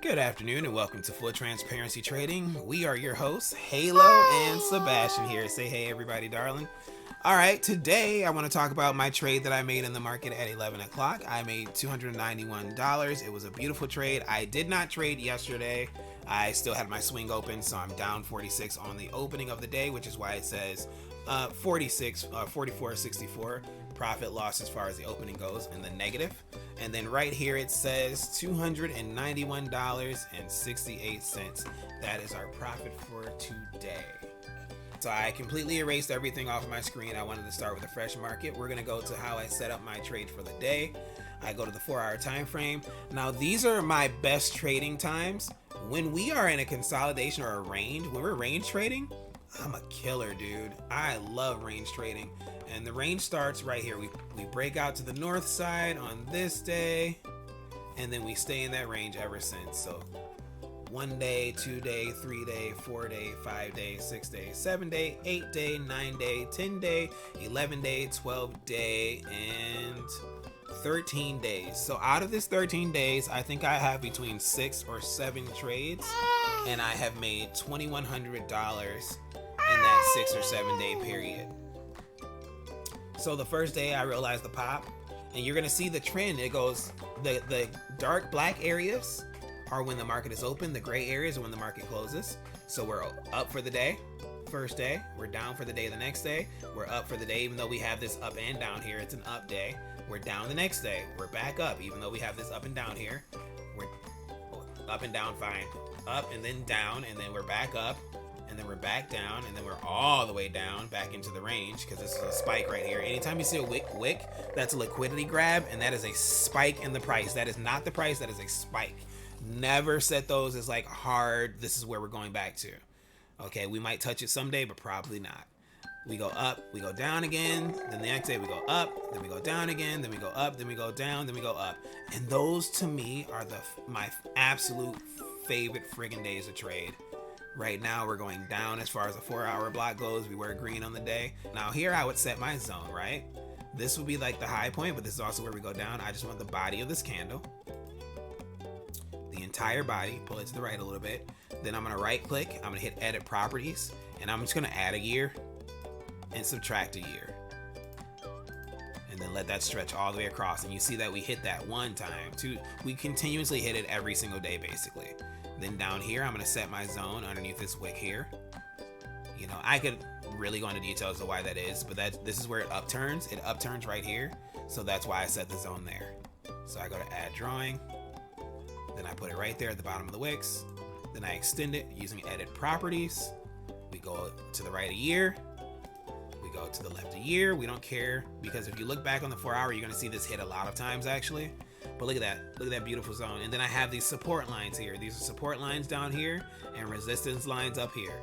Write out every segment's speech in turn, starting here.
Good afternoon and welcome to Full Transparency Trading. We are your hosts, Halo and Sebastian here. Say hey everybody, darling. Alright, today I want to talk about my trade that I made in the market at 11 o'clock. I made $291. It was a beautiful trade. I did not trade yesterday. I still had my swing open, so I'm down 46 on the opening of the day, which is why it says 44.64 profit loss as far as the opening goes in the negative. And then right here it says $291.68. That is our profit for today. So I completely erased everything off of my screen. I wanted to start with a fresh market. We're going to go to how I set up my trade for the day. I go to the 4-hour time frame. Now these are my best trading times. When we are in a consolidation or a range, when we're range trading, I'm a killer, dude. I love range trading. And the range starts right here. We break out to the north side on this day, and then we stay in that range ever since. So 1 day, 2 day, 3 day, 4 day, 5 day, 6 day, 7 day, 8 day, 9 day, 10 day, 11 day, 12 day, and 13 days. So out of this 13 days, I think I have between 6 or 7 trades, and I have made $2,100 in that 6 or 7 day period. So the first day I realized the pop, and you're gonna see the trend. It goes, the dark black areas are when the market is open, the gray areas are when the market closes. So we're up for the day, first day, we're down for the day the next day, we're up for the day, even though we have this up and down here, it's an up day. We're down the next day, we're back up, even though we have this up and down here. We're up and down, fine. Up and then down, and then we're back up, and then we're back down, and then we're all the way down back into the range, because this is a spike right here. Anytime you see a wick, that's a liquidity grab, and that is a spike in the price. That is not the price, that is a spike. Never set those as like hard, this is where we're going back to. Okay, we might touch it someday, but probably not. We go up, we go down again, then the next day we go up, then we go down again, then we go up, then we go down, then we go up. And those to me are my absolute favorite friggin' days to trade. Right now we're going down as far as a 4-hour block goes. We were green on the day. Now here I would set my zone, right? This would be like the high point, but this is also where we go down. I just want the body of this candle, the entire body, pull it to the right a little bit. Then I'm gonna right click, I'm gonna hit edit properties, and I'm just gonna add a year and subtract a year. And then let that stretch all the way across. And you see that we hit that one time, we continuously hit it every single day basically. Then down here, I'm gonna set my zone underneath this wick here. You know, I could really go into details of why that is, but this is where it upturns. It upturns right here. So that's why I set the zone there. So I go to add drawing. Then I put it right there at the bottom of the wicks. Then I extend it using edit properties. We go to the right a year. We go to the left a year. We don't care, because if you look back on the 4-hour, you're gonna see this hit a lot of times actually. But look at that beautiful zone. And then I have these support lines here. These are support lines down here and resistance lines up here.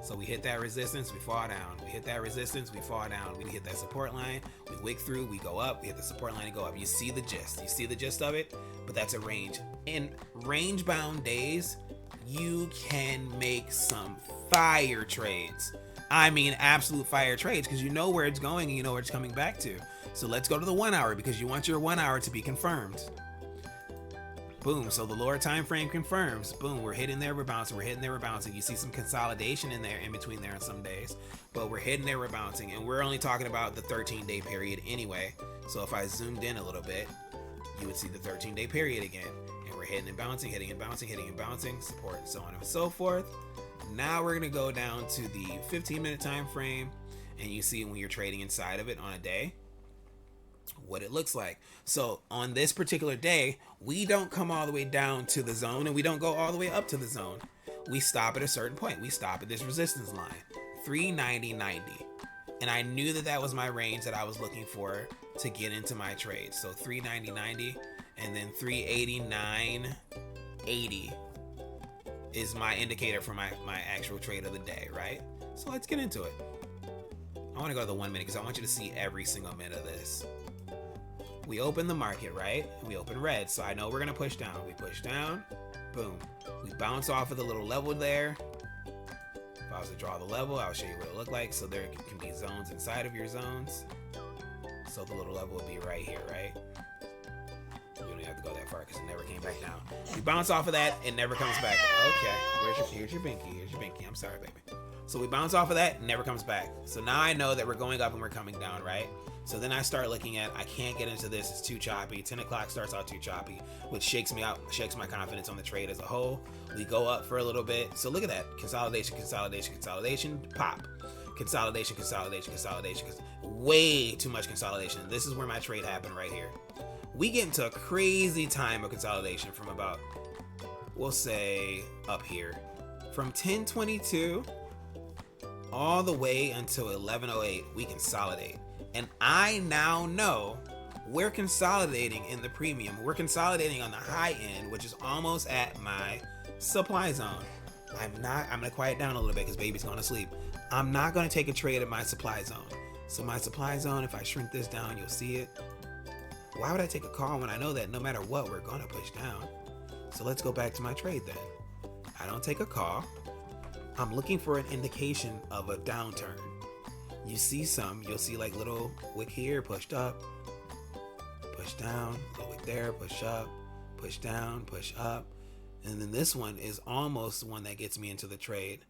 So we hit that resistance, we fall down. We hit that resistance, we fall down. We hit that support line, we wick through, we go up. We hit the support line and go up. You see the gist. You see the gist of it? But that's a range. In range bound days, you can make some fire trades. I mean absolute fire trades, because you know where it's going and you know where it's coming back to. So let's go to the 1 hour, because you want your 1 hour to be confirmed. Boom, so the lower time frame confirms. Boom, we're hitting there, we're bouncing, we're hitting there, we're bouncing. You see some consolidation in there, in between there on some days, but we're hitting there, we're bouncing, and we're only talking about the 13-day period anyway. So if I zoomed in a little bit, you would see the 13-day period again, and we're hitting and bouncing, hitting and bouncing, hitting and bouncing, support, so on and so forth. Now we're gonna go down to the 15-minute time frame, and you see when you're trading inside of it on a day, what it looks like. So on this particular day, we don't come all the way down to the zone, and we don't go all the way up to the zone. We stop at a certain point. We stop at this resistance line, 390.90. And I knew that was my range that I was looking for to get into my trade. So 390.90 and then 389.80 is my indicator for my actual trade of the day, right? So let's get into it. I want to go to the 1 minute because I want you to see every single minute of this. We open the market, right? We open red, so I know we're gonna push down. We push down, boom. We bounce off of the little level there. If I was to draw the level, I'll show you what it looked like. So there can be zones inside of your zones. So the little level would be right here, right? We don't have to go that far because never came back down. We bounce off of that, it never comes back. Okay, here's your binky. Here's your binky. I'm sorry, baby. So we bounce off of that, it never comes back. So now I know that we're going up and we're coming down, right? So then I start looking at, I can't get into this, it's too choppy. 10 o'clock starts out too choppy, which shakes me out, shakes my confidence on the trade as a whole. We go up for a little bit. So look at that, consolidation, consolidation, consolidation, pop. Consolidation, consolidation, consolidation, way too much consolidation. This is where my trade happened right here. We get into a crazy time of consolidation from about, we'll say up here, from 1022 all the way until 1108, we consolidate. And I now know we're consolidating in the premium. We're consolidating on the high end, which is almost at my supply zone. I'm gonna quiet down a little bit because baby's going to sleep. I'm not gonna take a trade at my supply zone. So my supply zone, if I shrink this down, you'll see it. Why would I take a call when I know that no matter what, we're gonna push down? So let's go back to my trade then. I don't take a call. I'm looking for an indication of a downturn. You see you'll see like little wick here, pushed up, push down, little wick there, push up, push down, push up. And then this one is almost the one that gets me into the trade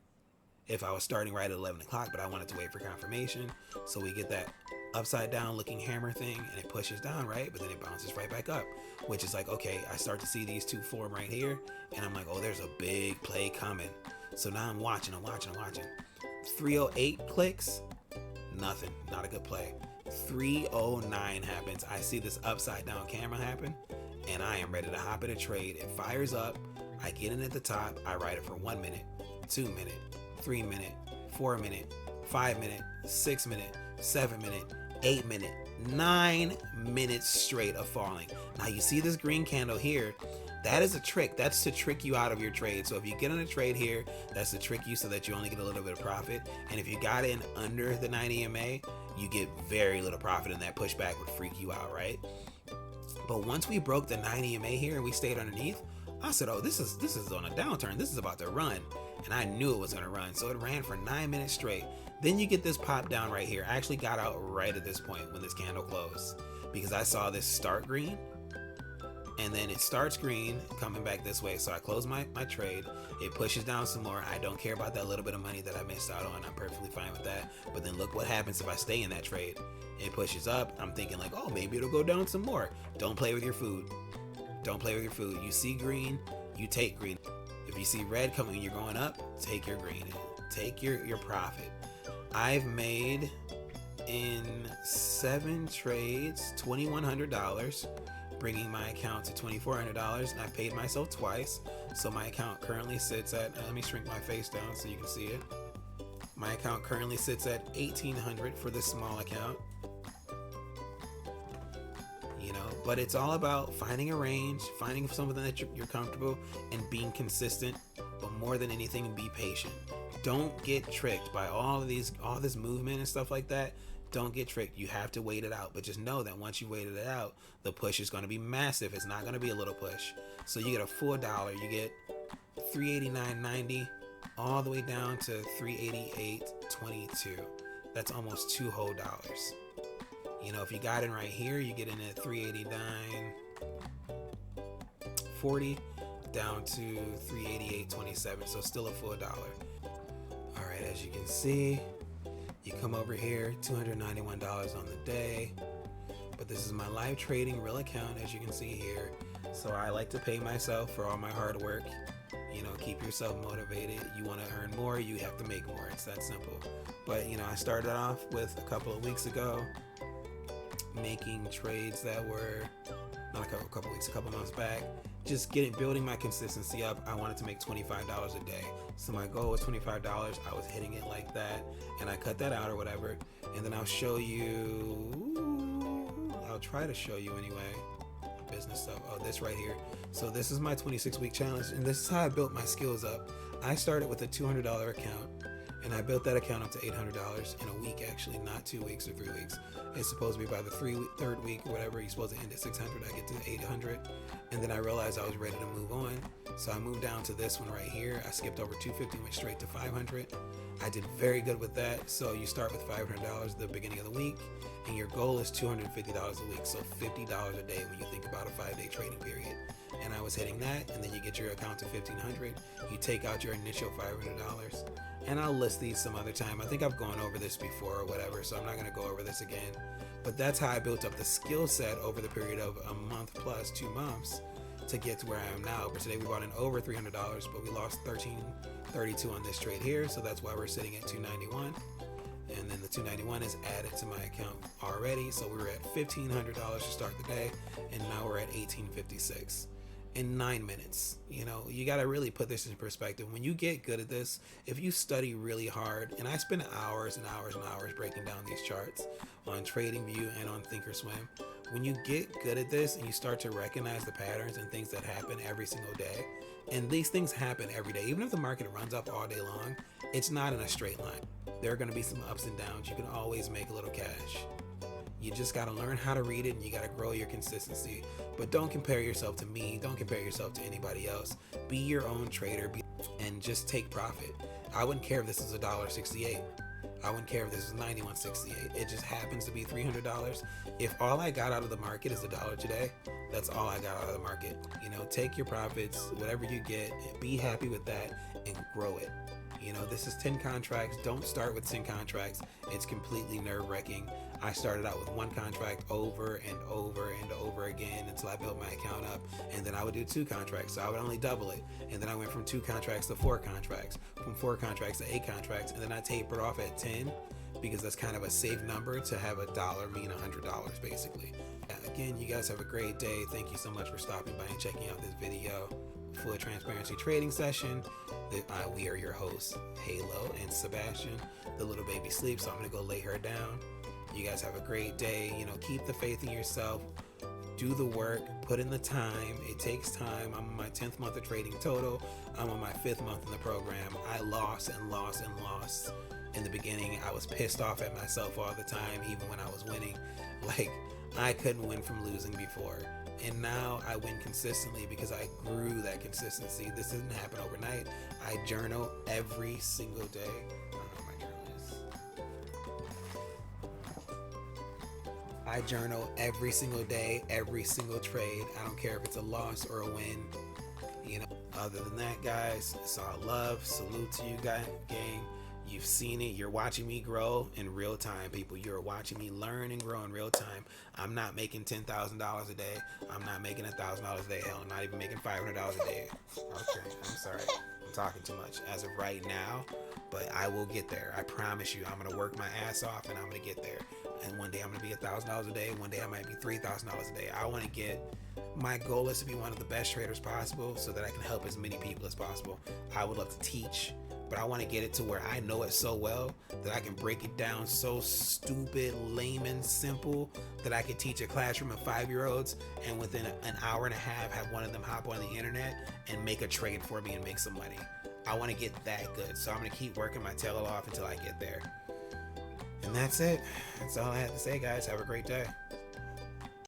if I was starting right at 11 o'clock, but I wanted to wait for confirmation. So we get that upside down looking hammer thing and it pushes down, right? But then it bounces right back up, which is like, okay, I start to see these two form right here. And I'm like, oh, there's a big play coming. So now I'm watching. 308 clicks, nothing, not a good play. 309 happens. I see this upside down camera happen and I am ready to hop in a trade. It fires up. I get in at the top. I ride it for 1 minute, 2 minute, 3 minute, 4 minute, 5 minute, 6 minute, 7 minute, 8 minute, 9 minutes straight of falling. Now you see this green candle here. That is a trick. That's to trick you out of your trade. So if you get on a trade here, that's to trick you so that you only get a little bit of profit. And if you got in under the 90 EMA, you get very little profit, and that pushback would freak you out, right? But once we broke the 90 EMA here and we stayed underneath, I said, oh, this is on a downturn. This is about to run. And I knew it was going to run. So it ran for 9 minutes straight. Then you get this pop down right here. I actually got out right at this point when this candle closed because I saw this start green. And then it starts green coming back this way. So I close my trade. It pushes down some more. I don't care about that little bit of money that I missed out on. I'm perfectly fine with that. But then look what happens if I stay in that trade. It pushes up. I'm thinking like, oh, maybe it'll go down some more. Don't play with your food. Don't play with your food. You see green, you take green. If you see red coming and you're going up, take your green. Take your profit. I've made in 7 trades $2,100. Bringing my account to $2,400, and I paid myself twice. So my account currently sits at, let me shrink my face down so you can see it. My account currently sits at $1,800 for this small account. You know, but it's all about finding a range, finding something that you're comfortable, and being consistent. But more than anything, be patient. Don't get tricked by all this movement and stuff like that. Don't get tricked. You have to wait it out. But just know that once you waited it out, the push is going to be massive. It's not going to be a little push. So you get a full dollar. You get $389.90 all the way down to $388.22. That's almost 2 whole dollars. You know, if you got in right here, you get in at $389.40 down to $388.27. So still a full dollar. All right, as you can see, you come over here, $291 on the day. But this is my live trading real account, as you can see here. So I like to pay myself for all my hard work. You know, keep yourself motivated. You want to earn more, you have to make more. It's that simple. But, you know, I started off with a couple of weeks ago making trades that were, not a couple weeks, a couple months back. Just building my consistency up. I wanted to make $25 a day. So my goal was $25. I was hitting it like that, and I cut that out or whatever. And then I'll show you, I'll try to show you anyway, business stuff. Oh, this right here. So this is my 26-week challenge, and this is how I built my skills up. I started with a $200 account. And I built that account up to $800 in a week, actually, not 2 weeks or 3 weeks. It's supposed to be by the third week or whatever. You're supposed to end at 600. I get to 800. And then I realized I was ready to move on. So I moved down to this one right here. I skipped over 250, went straight to 500. I did very good with that. So you start with $500 at the beginning of the week, and your goal is $250 a week. So $50 a day when you think about a 5-day trading period. And I was hitting that, and then you get your account to $1,500. You take out your initial $500, and I'll list these some other time. I think I've gone over this before or whatever, so I'm not going to go over this again. But that's how I built up the skill set over the period of a month plus 2 months to get to where I am now. But today we bought in over $300, but we lost $13.32 on this trade here, so that's why we're sitting at $291. And then the $291 is added to my account already, so we were at $1,500 to start the day, and now we're at $1,856 in 9 minutes. You know, you got to really put this in perspective. When you get good at this, if you study really hard, and I spend hours and hours and hours breaking down these charts on TradingView and on Thinkorswim, when you get good at this and you start to recognize the patterns and things that happen every single day, and these things happen every day, even if the market runs up all day long, it's not in a straight line. There are going to be some ups and downs. You can always make a little cash. You just got to learn how to read it, and you got to grow your consistency. But don't compare yourself to me. Don't compare yourself to anybody else. Be your own trader and just take profit. I wouldn't care if this is $1.68. I wouldn't care if this is $91.68. It just happens to be $300. If all I got out of the market is $1 today, that's all I got out of the market. You know, take your profits, whatever you get, be happy with that, and grow it. You know, this is 10 contracts. Don't start with 10 contracts. It's completely nerve-wracking. I started out with 1 contract over and over and over again until I built my account up. And then I would do 2 contracts, so I would only double it. And then I went from 2 contracts to 4 contracts, from 4 contracts to 8 contracts. And then I tapered off at 10 because that's kind of a safe number to have $1 mean $100, basically. Again, you guys have a great day. Thank you so much for stopping by and checking out this video. Full transparency trading session. We are your hosts, Halo and Sebastian. The little baby sleeps, so I'm gonna go lay her down. You guys have a great day. You know, keep the faith in yourself. Do the work. Put in the time. It takes time. I'm on my 10th month of trading total. I'm on my 5th month in the program. I lost and lost and lost. In the beginning, I was pissed off at myself all the time, even when I was winning. Like, I couldn't win from losing before. And now I win consistently because I grew that consistency. This didn't happen overnight. I journal every single day. I don't know what my journal is. I journal every single day, every single trade. I don't care if it's a loss or a win. You know, other than that, guys, it's all love. Salute to you guys, gang. You've seen it. You're watching me grow in real time, people. You're watching me learn and grow in real time. I'm not making $10,000 a day. I'm not making $1,000 a day. Hell, I'm not even making $500 a day. Okay, I'm sorry. I'm talking too much as of right now, but I will get there. I promise you. I'm going to work my ass off, and I'm going to get there. And one day I'm going to be $1,000 a day. One day I might be $3,000 a day. I want to get... My goal is to be one of the best traders possible so that I can help as many people as possible. I would love to teach, but I want to get it to where I know it so well that I can break it down so stupid, layman, simple that I could teach a classroom of 5-year-olds and within an hour and a half have one of them hop on the internet and make a trade for me and make some money. I want to get that good, so I'm going to keep working my tail off until I get there. And that's it. That's all I have to say, guys. Have a great day.